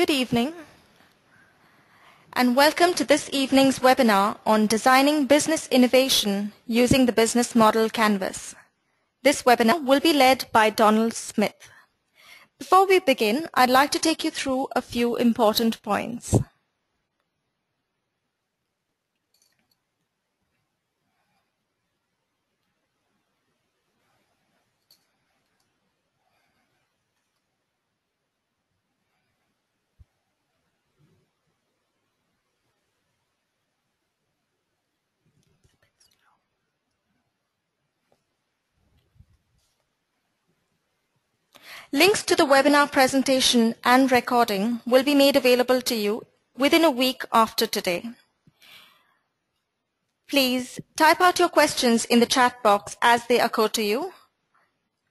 Good evening, and welcome to this evening's webinar on designing business innovation using the business model canvas. This webinar will be led by Donald Smith. Before we begin, I'd like to take you through a few important points. Links to the webinar presentation and recording will be made available to you within a week after today. Please type out your questions in the chat box as they occur to you.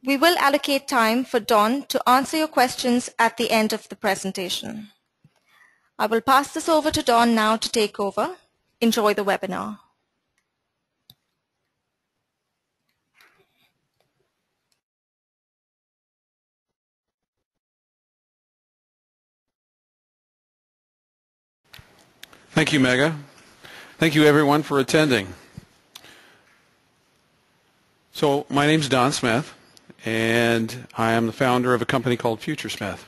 We will allocate time for Don to answer your questions at the end of the presentation. I will pass this over to Don now to take over. Enjoy the webinar. Thank you, Megha. Thank you, everyone, for attending. So, my name is Don Smith, and I am the founder of a company called FutureSmith.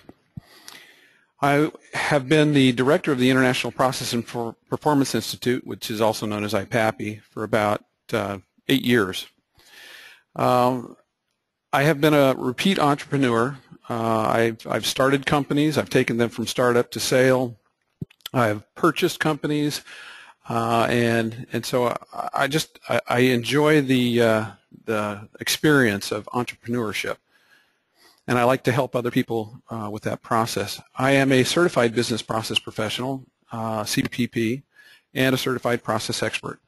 I have been the director of the International Process and Performance Institute, which is also known as IPAPI, for about 8 years. I have been a repeat entrepreneur. I've started companies. I've taken them from startup to sale. I've purchased companies, and so I enjoy the experience of entrepreneurship, and I like to help other people with that process. I am a certified business process professional, CPP, and a certified process expert.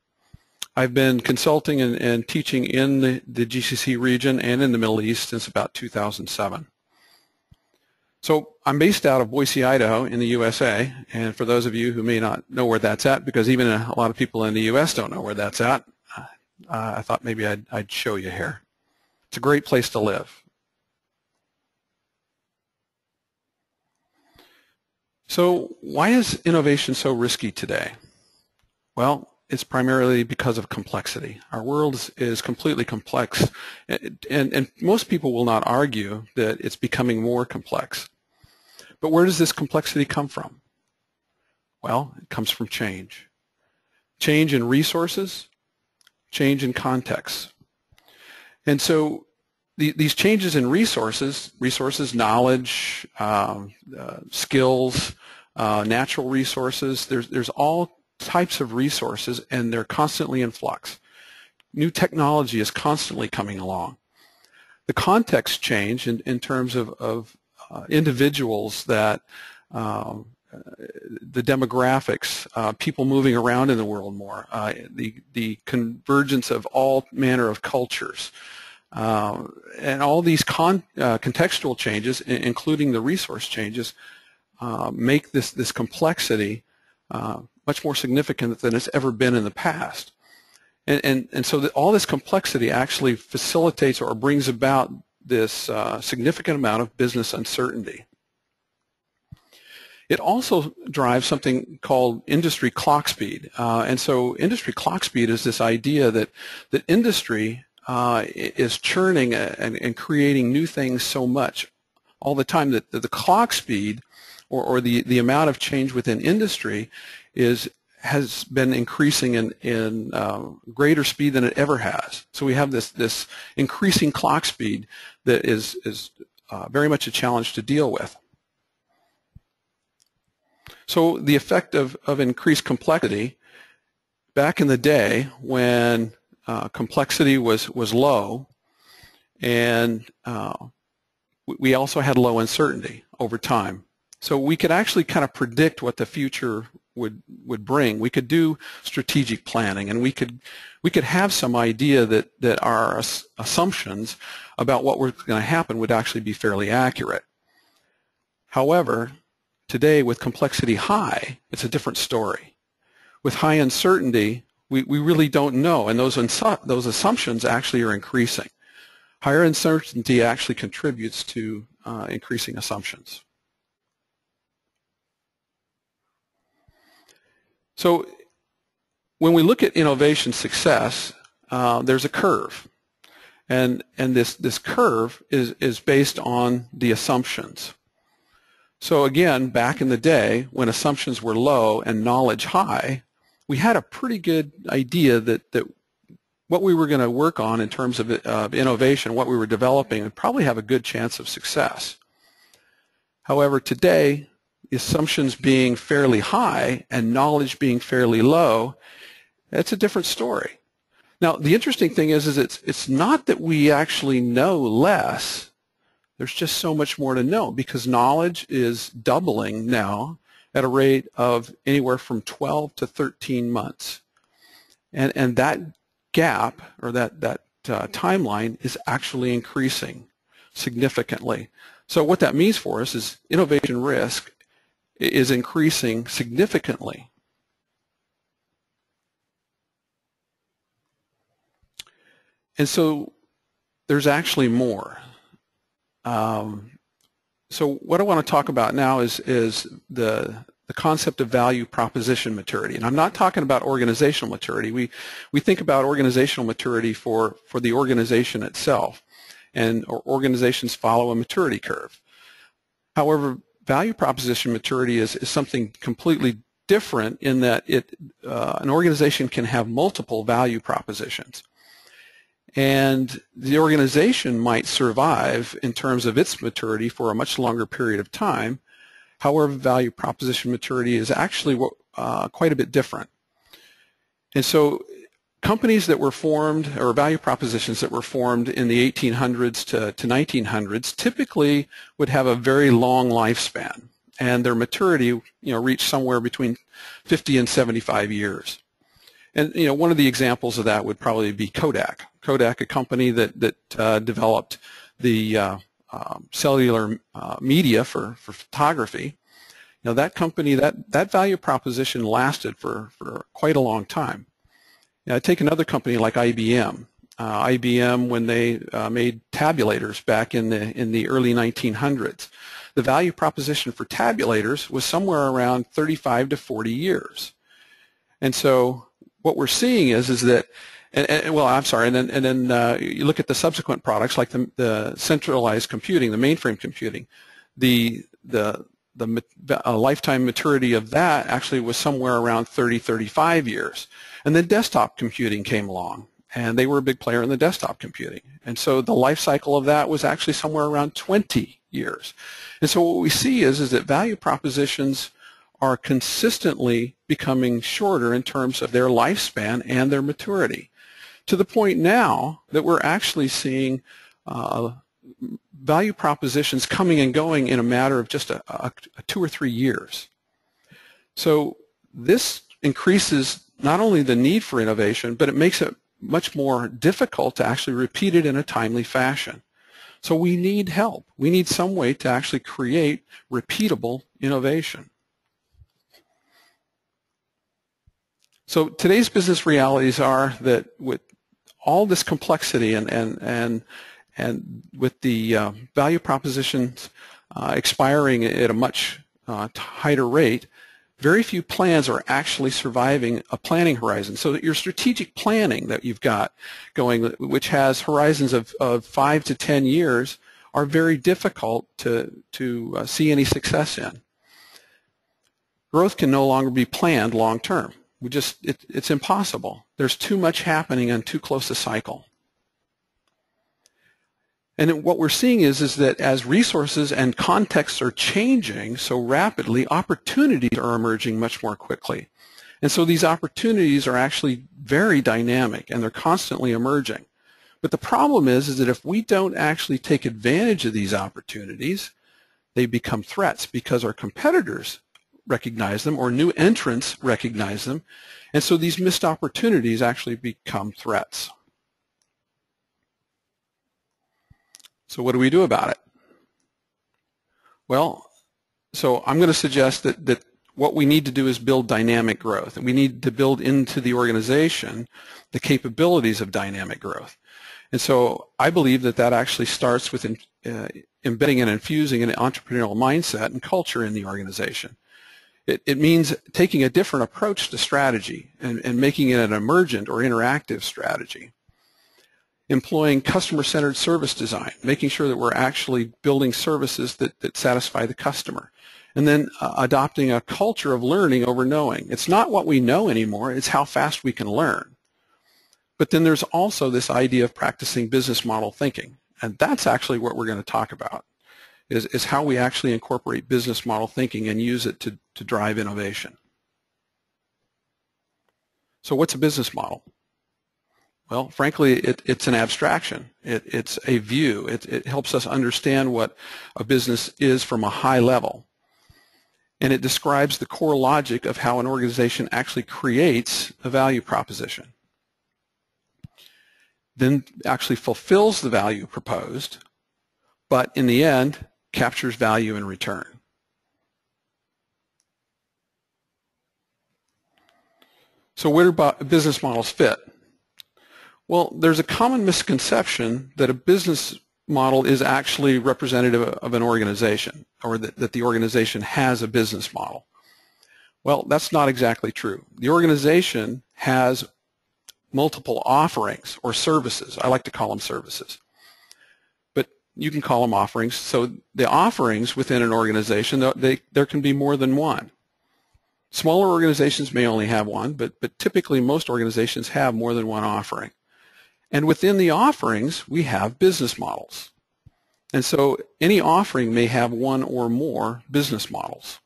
I've been consulting and teaching in the GCC region and in the Middle East since about 2007. So I'm based out of Boise, Idaho in the USA, and for those of you who may not know where that's at, because even a lot of people in the US don't know where that's at, I thought maybe I'd show you here. It's a great place to live. So why is innovation so risky today? Well, it's primarily because of complexity. Our world is completely complex, and most people will not argue that it's becoming more complex. But where does this complexity come from? Well, it comes from change. Change in resources, change in context. And so these changes in resources, knowledge, skills, natural resources, there's all types of resources, and they're constantly in flux. New technology is constantly coming along. The context change in terms of individuals, that the demographics, people moving around in the world more, the convergence of all manner of cultures, and all these contextual changes, including the resource changes, make this complexity much more significant than it's ever been in the past. And so all this complexity actually facilitates or brings about this significant amount of business uncertainty. It also drives something called industry clock speed. And so industry clock speed is this idea that industry is churning and creating new things so much all the time that the clock speed or the amount of change within industry has been increasing in greater speed than it ever has. So we have this increasing clock speed that is very much a challenge to deal with. So the effect of increased complexity, back in the day when complexity was low, and we also had low uncertainty over time. So we could actually kind of predict what the future would bring. We could do strategic planning, and we could have some idea that our assumptions about what was going to happen would actually be fairly accurate. However, today with complexity high, it's a different story. With high uncertainty, we really don't know, and those assumptions actually are increasing. Higher uncertainty actually contributes to increasing assumptions. So when we look at innovation success, there's a curve. And this curve is based on the assumptions. So again, back in the day when assumptions were low and knowledge high, we had a pretty good idea that what we were going to work on in terms of innovation, what we were developing, would probably have a good chance of success. However, today, assumptions being fairly high and knowledge being fairly low, that's a different story. Now, the interesting thing is it's not that we actually know less. There's just so much more to know because knowledge is doubling now at a rate of anywhere from 12 to 13 months. And that gap or that timeline is actually increasing significantly. So what that means for us is innovation risk is increasing significantly. And so there's actually more. So what I want to talk about now is the concept of value proposition maturity. And I'm not talking about organizational maturity. We think about organizational maturity for the organization itself. And organizations follow a maturity curve. However, value proposition maturity is something completely different in that an organization can have multiple value propositions. And the organization might survive in terms of its maturity for a much longer period of time. However, value proposition maturity is actually quite a bit different. And so companies that were formed, or value propositions that were formed in the 1800s to 1900s, typically would have a very long lifespan, and their maturity, reached somewhere between 50 and 75 years. And one of the examples of that would probably be Kodak. Kodak, a company that developed the cellular media for photography. That company, that value proposition lasted for quite a long time. Take another company like IBM. IBM, when they made tabulators back in the early 1900s, the value proposition for tabulators was somewhere around 35 to 40 years. And so what we're seeing is that, and then you look at the subsequent products like the centralized computing, the mainframe computing, the lifetime maturity of that actually was somewhere around 30, 35 years. And then desktop computing came along, and they were a big player in the desktop computing. And so the life cycle of that was actually somewhere around 20 years. And so what we see is that value propositions are consistently becoming shorter in terms of their lifespan and their maturity, to the point now that we're actually seeing value propositions coming and going in a matter of just a 2 or 3 years. So this increases not only the need for innovation, but it makes it much more difficult to actually repeat it in a timely fashion. So we need help. We need some way to actually create repeatable innovation. So today's business realities are that with all this complexity and with the value propositions expiring at a much tighter rate, very few plans are actually surviving a planning horizon. So that your strategic planning that you've got going, which has horizons of 5 to 10 years, are very difficult to see any success in. Growth can no longer be planned long term. It's impossible. There's too much happening and too close a cycle. And what we're seeing is that as resources and contexts are changing so rapidly, opportunities are emerging much more quickly. And so these opportunities are actually very dynamic, and they're constantly emerging. But the problem is that if we don't actually take advantage of these opportunities, they become threats because our competitors recognize them or new entrants recognize them. And so these missed opportunities actually become threats. So what do we do about it? Well, so I'm going to suggest that what we need to do is build dynamic growth. And we need to build into the organization the capabilities of dynamic growth. And so I believe that actually starts with embedding and infusing an entrepreneurial mindset and culture in the organization. It means taking a different approach to strategy and making it an emergent or interactive strategy. Employing customer-centered service design, making sure that we're actually building services that satisfy the customer. And then adopting a culture of learning over knowing. It's not what we know anymore, it's how fast we can learn. But then there's also this idea of practicing business model thinking. And that's actually what we're going to talk about, is how we actually incorporate business model thinking and use it to drive innovation. So what's a business model? Well, frankly, it's an abstraction. It's a view. It helps us understand what a business is from a high level. And it describes the core logic of how an organization actually creates a value proposition, then actually fulfills the value proposed, but in the end, captures value in return. So where do business models fit? Well, there's a common misconception that a business model is actually representative of an organization, or that the organization has a business model. Well, that's not exactly true. The organization has multiple offerings or services. I like to call them services, but you can call them offerings. So the offerings within an organization, there can be more than one. Smaller organizations may only have one, but typically most organizations have more than one offering. And within the offerings, we have business models. And so any offering may have one or more business models.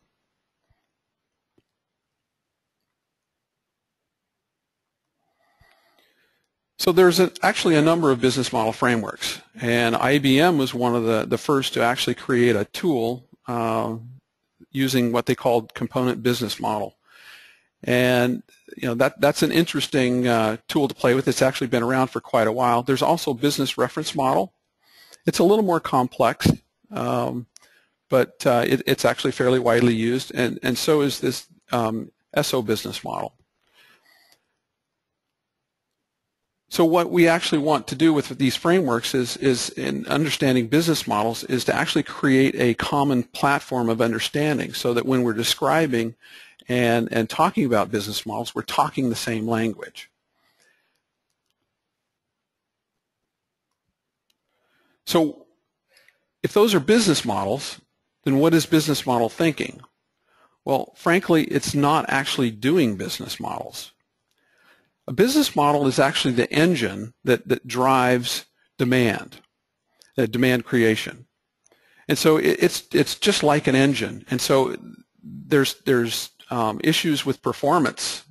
So there's actually a number of business model frameworks. And IBM was one of the first to actually create a tool using what they called component business model. And that's an interesting tool to play with. It's actually been around for quite a while. There's also business reference model. It's a little more complex, but it's actually fairly widely used, and so is this SO business model. So what we actually want to do with these frameworks is in understanding business models is to actually create a common platform of understanding so that when we're describing and talking about business models, we're talking the same language. So if those are business models, then what is business model thinking? Well, frankly, it's not actually doing business models. A business model is actually the engine that drives demand creation. And so it's just like an engine. And so there's issues with performance.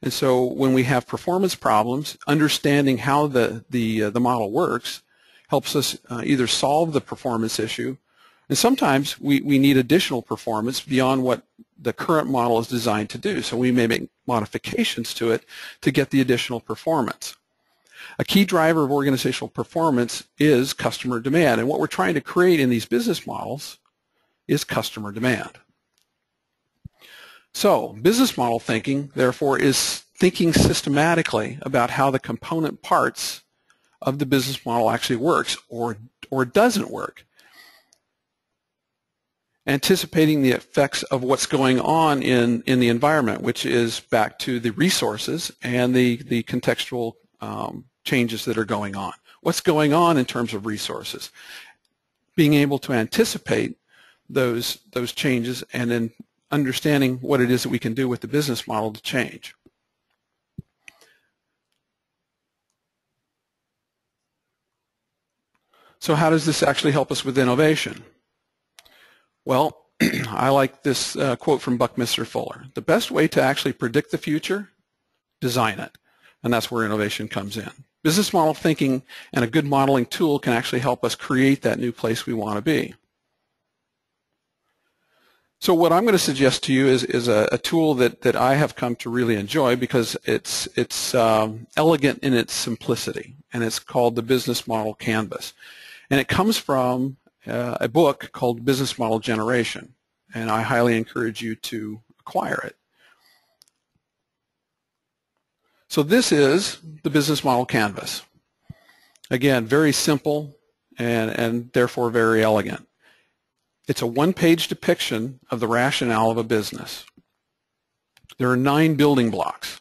And so when we have performance problems, understanding how the model works helps us either solve the performance issue, and sometimes we need additional performance beyond what the current model is designed to do. So we may make modifications to it to get the additional performance. A key driver of organizational performance is customer demand, and what we're trying to create in these business models is customer demand. So business model thinking, therefore, is thinking systematically about how the component parts of the business model actually works or doesn't work. Anticipating the effects of what's going on in the environment, which is back to the resources and the contextual changes that are going on. What's going on in terms of resources? Being able to anticipate those changes and then understanding what it is that we can do with the business model to change. So how does this actually help us with innovation? Well, I like this quote from Buckminster Fuller. The best way to actually predict the future, design it. And that's where innovation comes in. Business model thinking and a good modeling tool can actually help us create that new place we want to be. So what I'm going to suggest to you is a tool that I have come to really enjoy because it's elegant in its simplicity, and it's called the Business Model Canvas. And it comes from a book called Business Model Generation, and I highly encourage you to acquire it. So this is the Business Model Canvas. Again, very simple and therefore very elegant. It's a one-page depiction of the rationale of a business. There are 9 building blocks.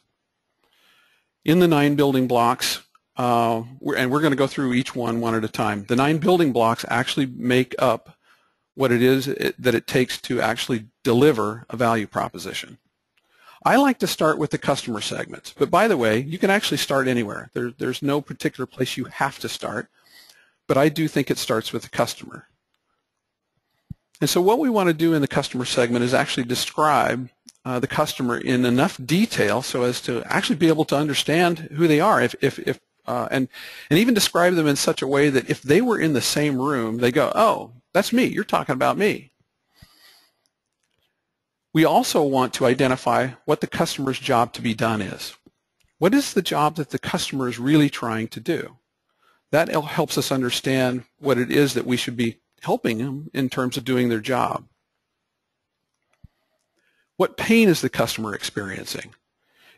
In the 9 building blocks, and we're going to go through each one at a time. The 9 building blocks actually make up what it is that it takes to actually deliver a value proposition. I like to start with the customer segments, but by the way, you can actually start anywhere. There's no particular place you have to start, but I do think it starts with the customer. And so what we want to do in the customer segment is actually describe the customer in enough detail so as to actually be able to understand who they are, and even describe them in such a way that if they were in the same room, they go, oh, that's me, you're talking about me. We also want to identify what the customer's job to be done is. What is the job that the customer is really trying to do? That helps us understand what it is that we should be helping them in terms of doing their job. What pain is the customer experiencing?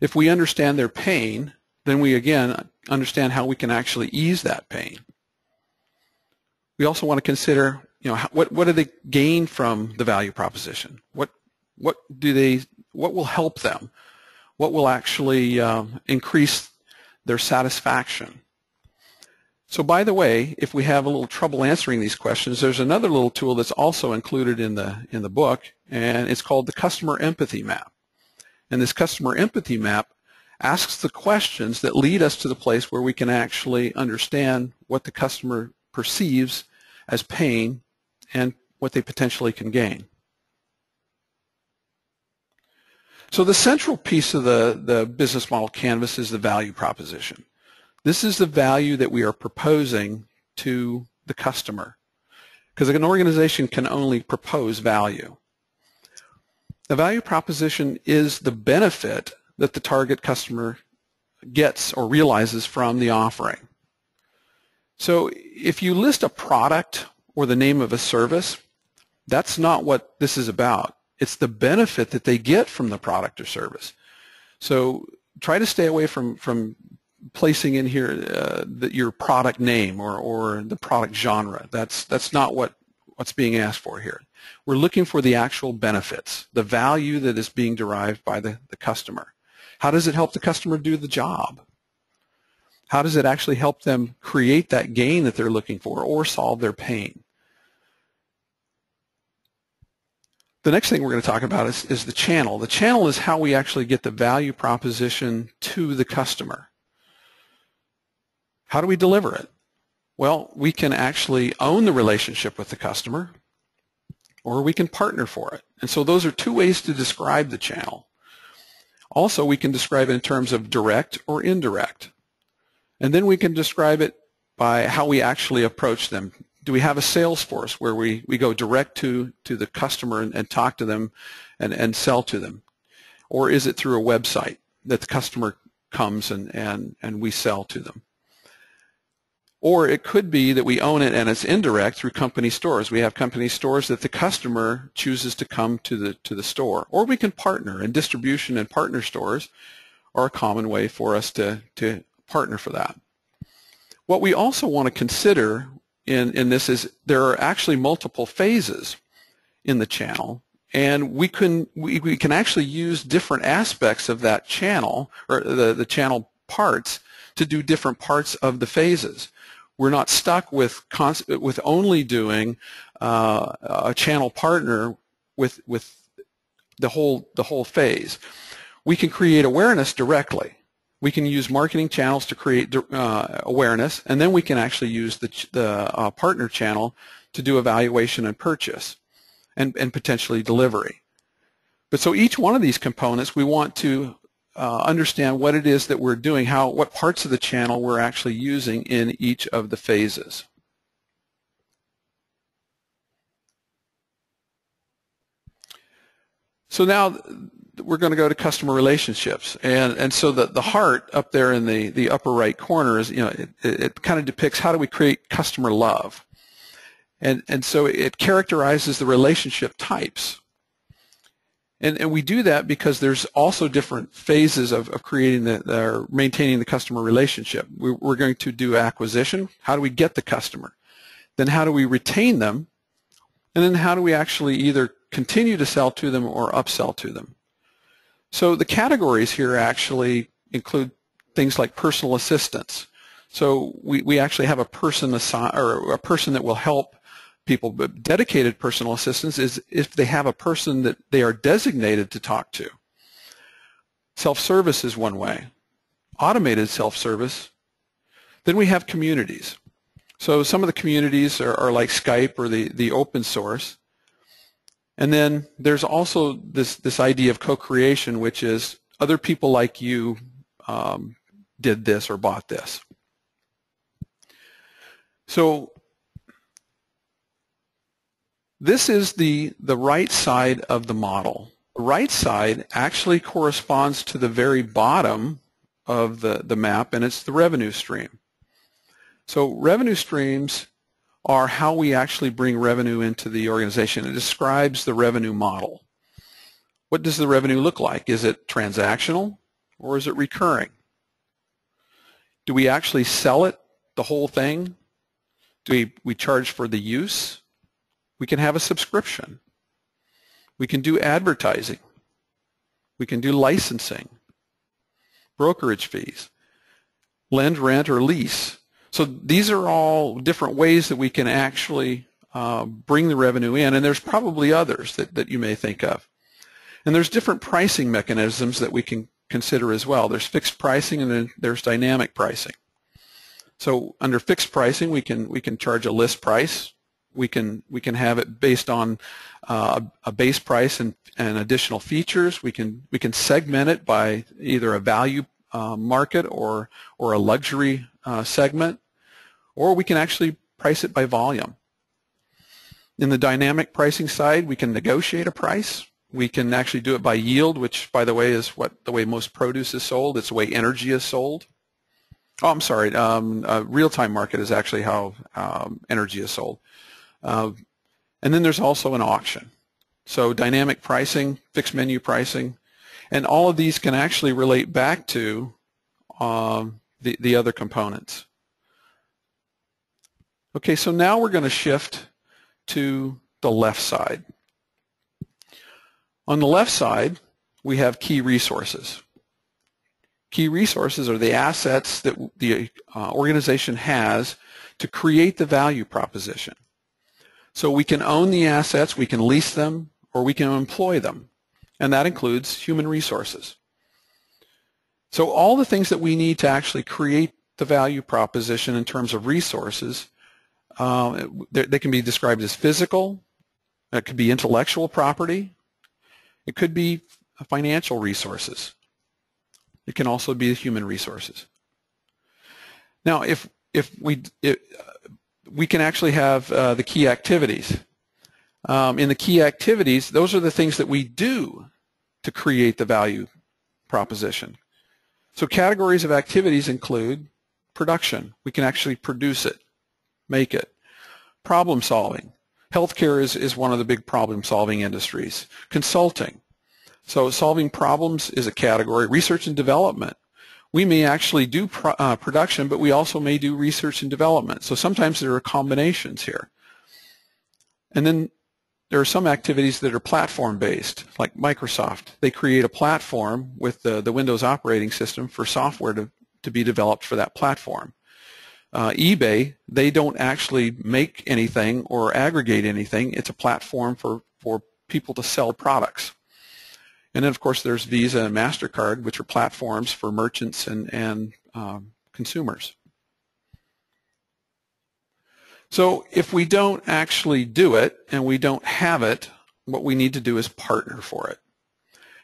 If we understand their pain, then we again understand how we can actually ease that pain. We also want to consider, what do they gain from the value proposition? What will help them? What will actually increase their satisfaction? So by the way, if we have a little trouble answering these questions, there's another little tool that's also included in the book, and it's called the Customer Empathy Map. And this Customer Empathy Map asks the questions that lead us to the place where we can actually understand what the customer perceives as pain and what they potentially can gain. So the central piece of the business model canvas is the value proposition. This is the value that we are proposing to the customer, because an organization can only propose value. The value proposition is the benefit that the target customer gets or realizes from the offering. So if you list a product or the name of a service, that's not what this is about. It's the benefit that they get from the product or service. So try to stay away from placing in here your product name or the product genre. That's not what's being asked for here. We're looking for the actual benefits, the value that is being derived by the customer. How does it help the customer do the job? How does it actually help them create that gain that they're looking for or solve their pain? The next thing we're going to talk about is the channel. The channel is how we actually get the value proposition to the customer. How do we deliver it? Well, we can actually own the relationship with the customer, or we can partner for it. And so those are 2 ways to describe the channel. Also, we can describe it in terms of direct or indirect. And then we can describe it by how we actually approach them. Do we have a sales force where we go direct to the customer and talk to them and sell to them? Or is it through a website that the customer comes and we sell to them? Or it could be that we own it and it's indirect through company stores. We have company stores that the customer chooses to come to the store. Or we can partner, and distribution and partner stores are a common way for us to partner for that. What we also want to consider in this is there are actually multiple phases in the channel, and we can actually use different aspects of that channel, or the channel parts, to do different parts of the phases. We're not stuck with only doing a channel partner with the whole phase. We can create awareness directly. We can use marketing channels to create awareness, and then we can actually use the partner channel to do evaluation and purchase and potentially delivery. But so each one of these components, we want to understand what it is that we're doing, what parts of the channel we're actually using in each of the phases. So now we're going to go to customer relationships, and so the heart up there in the upper right corner is, it kind of depicts how do we create customer love, and so it characterizes the relationship types. And we do that because there's also different phases of creating or maintaining the customer relationship. We're going to do acquisition. How do we get the customer? Then how do we retain them? And then how do we actually either continue to sell to them or upsell to them? So the categories here actually include things like personal assistance. So we actually have a person or a person that will help people, but dedicated personal assistance is if they have a person that they are designated to talk to. Self-service is one way. Automated self-service. Then we have communities. So some of the communities are like Skype or the open source. And then there's also this idea of co-creation, which is other people like you did this or bought this. So this is the right side of the model. The right side actually corresponds to the very bottom of the map, and it's the revenue stream. So revenue streams are how we actually bring revenue into the organization. It describes the revenue model. What does the revenue look like? Is it transactional or is it recurring? Do we actually sell it, the whole thing? Do we charge for the use? We can have a subscription. We can do advertising. We can do licensing, brokerage fees, lend, rent, or lease. So these are all different ways that we can actually bring the revenue in, and there's probably others that you may think of. And there's different pricing mechanisms that we can consider as well. There's fixed pricing and then there's dynamic pricing. So under fixed pricing, we can charge a list price. We can have it based on a base price and additional features. We can segment it by either a value market or a luxury segment, or we can actually price it by volume. In the dynamic pricing side, we can negotiate a price. We can actually do it by yield, which, by the way, is the way most produce is sold. It's the way energy is sold. Oh, I'm sorry. Real-time market is actually how energy is sold. And then there's also an auction. So dynamic pricing, fixed menu pricing, and all of these can actually relate back to the other components. Okay, so now we're going to shift to the left side. On the left side, we have key resources. Key resources are the assets that the organization has to create the value proposition. So we can own the assets, we can lease them, or we can employ them, and that includes human resources. So all the things that we need to actually create the value proposition in terms of resources, they can be described as physical, it could be intellectual property, it could be financial resources. It can also be human resources. Now, if we can actually have the key activities. In the key activities, those are the things that we do to create the value proposition. So categories of activities include production. We can actually produce it, make it. Problem solving. Healthcare is one of the big problem solving industries. Consulting. So solving problems is a category. Research and development. We may actually do production, but we also may do research and development. So sometimes there are combinations here. And then there are some activities that are platform-based, like Microsoft. They create a platform with the Windows operating system for software to be developed for that platform. eBay, they don't actually make anything or aggregate anything. It's a platform for people to sell products. And then, of course, there's Visa and MasterCard, which are platforms for merchants and consumers. So if we don't actually do it and we don't have it, what we need to do is partner for it.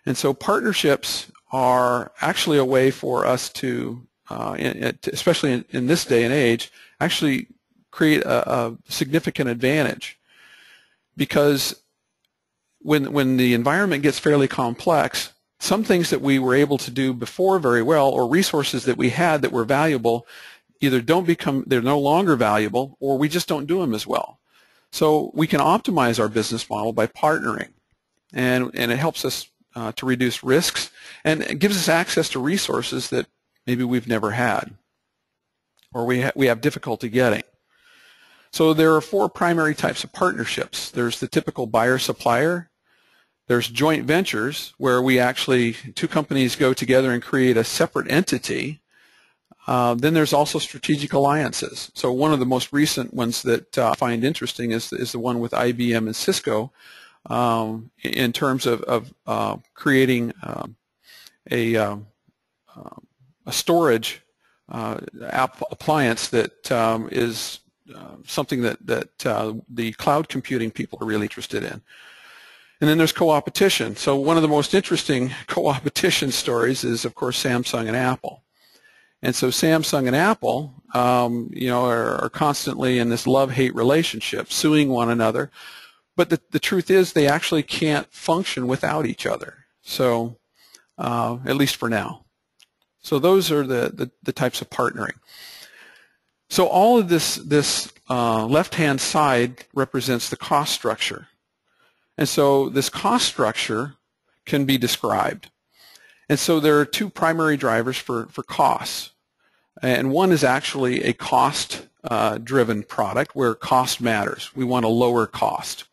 And so partnerships are actually a way for us to, especially in this day and age, actually create a significant advantage. Because when the environment gets fairly complex, some things that we were able to do before very well, or resources that we had that were valuable, either they're no longer valuable, or we just don't do them as well. So we can optimize our business model by partnering, and it helps us to reduce risks, and it gives us access to resources that maybe we've never had, or we have difficulty getting. So there are 4 primary types of partnerships. There's the typical buyer-supplier. There's joint ventures where we actually, two companies go together and create a separate entity. Then there's also strategic alliances. So one of the most recent ones that I find interesting is the one with IBM and Cisco in terms of creating a storage appliance that is something that the cloud computing people are really interested in. And then there's co-opetition. So one of the most interesting co-opetition stories is, of course, Samsung and Apple. And so Samsung and Apple, are constantly in this love-hate relationship, suing one another. But the truth is they actually can't function without each other. So at least for now. So those are the types of partnering. So all of this left-hand side represents the cost structure. And so this cost structure can be described. And so there are two primary drivers for costs. And one is actually a cost-driven product where cost matters. We want a lower cost.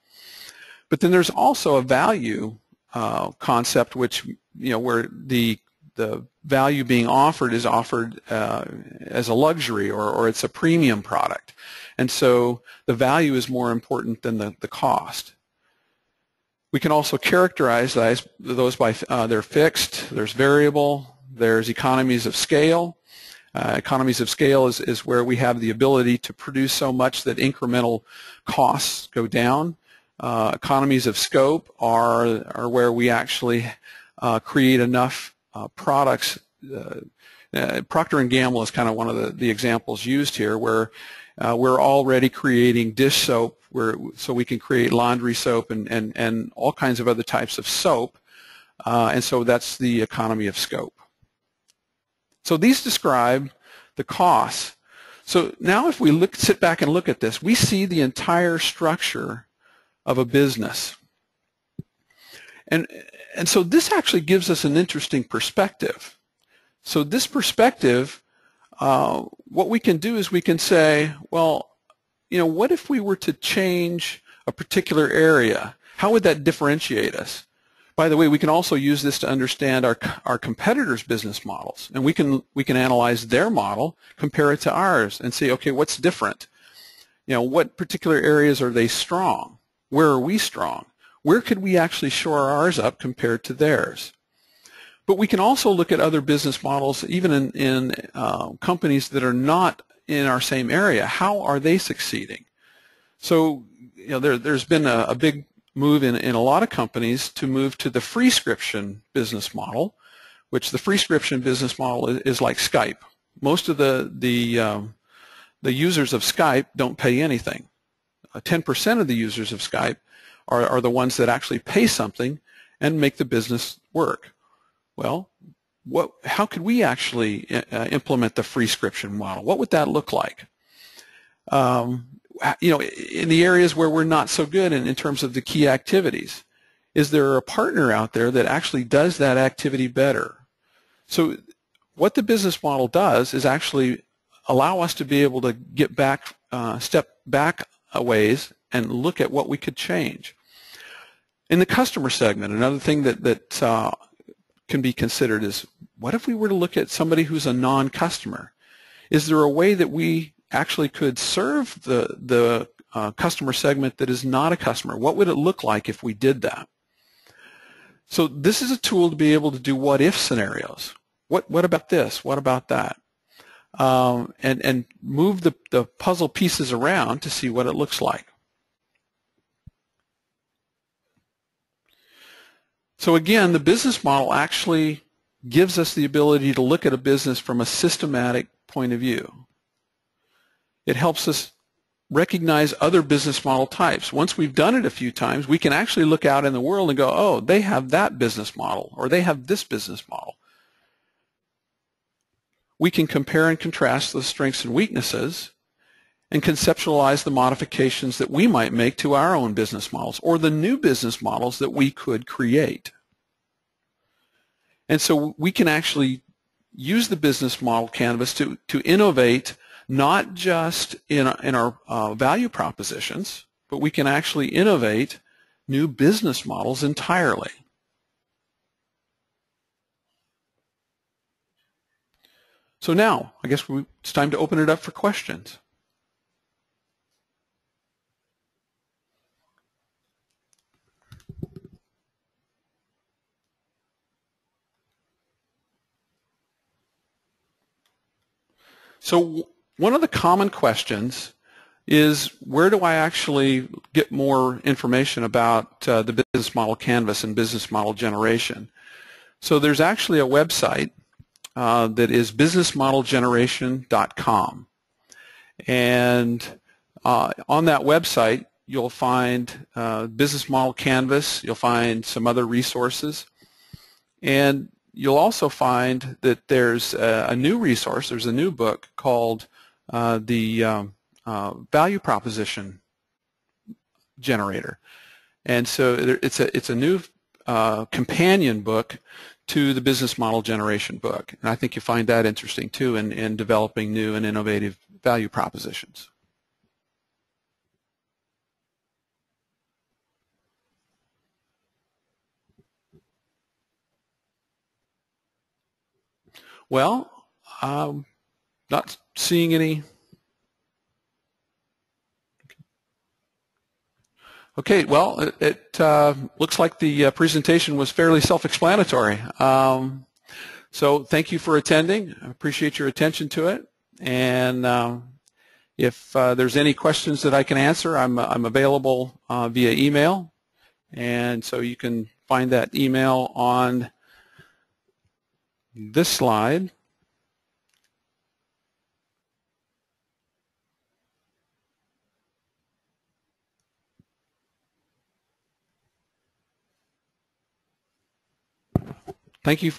But then there's also a value concept, which, where the value being offered is offered as a luxury or it's a premium product. And so the value is more important than the cost. We can also characterize those by they're fixed, there's variable, there's economies of scale. Economies of scale is where we have the ability to produce so much that incremental costs go down. Economies of scope are where we actually create enough products. Procter & Gamble is kind of one of the examples used here, where we're already creating dish soap so we can create laundry soap and all kinds of other types of soap, and so that's the economy of scope. So these describe the costs. So now if we sit back and look at this, we see the entire structure of a business. And so this actually gives us an interesting perspective. So this perspective, what we can do is we can say, well, what if we were to change a particular area? How would that differentiate us? By the way, we can also use this to understand our competitors' business models, and we can analyze their model, compare it to ours, and say, okay, what's different? What particular areas are they strong? Where are we strong? Where could we actually shore ours up compared to theirs? But we can also look at other business models, even in companies that are not in our same area. How are they succeeding? So, there's been a big move in a lot of companies to move to the free-scription business model, which the free-scription business model is like Skype. Most of the users of Skype don't pay anything. 10% of the users of Skype are the ones that actually pay something and make the business work. Well, how could we actually implement the free-scription model? What would that look like? In the areas where we're not so good in terms of the key activities, is there a partner out there that actually does that activity better? So what the business model does is actually allow us to be able to get back, step back a ways and look at what we could change. In the customer segment, another thing that can be considered is, what if we were to look at somebody who's a non-customer? Is there a way that we actually could serve the customer segment that is not a customer? What would it look like if we did that? So this is a tool to be able to do what-if scenarios. What about this? What about that? And move the puzzle pieces around to see what it looks like. So again, the business model actually gives us the ability to look at a business from a systematic point of view. It helps us recognize other business model types. Once we've done it a few times, we can actually look out in the world and go, oh, they have that business model, or they have this business model. We can compare and contrast the strengths and weaknesses and conceptualize the modifications that we might make to our own business models or the new business models that we could create. And so we can actually use the business model canvas to innovate, not just in our value propositions, but we can actually innovate new business models entirely. So now, I guess it's time to open it up for questions. So one of the common questions is, where do I actually get more information about the business model canvas and business model generation? So there's actually a website that is businessmodelgeneration.com. And on that website, you'll find business model canvas, you'll find some other resources, and you'll also find that there's a new resource, there's a new book called the Value Proposition Generator. And so it's a new companion book to the business model generation book. And I think you find that interesting too in developing new and innovative value propositions. Well, not seeing any. Okay, well, it looks like the presentation was fairly self-explanatory. So thank you for attending. I appreciate your attention to it. And if there's any questions that I can answer, I'm available via email. And so you can find that email on this slide. Thank you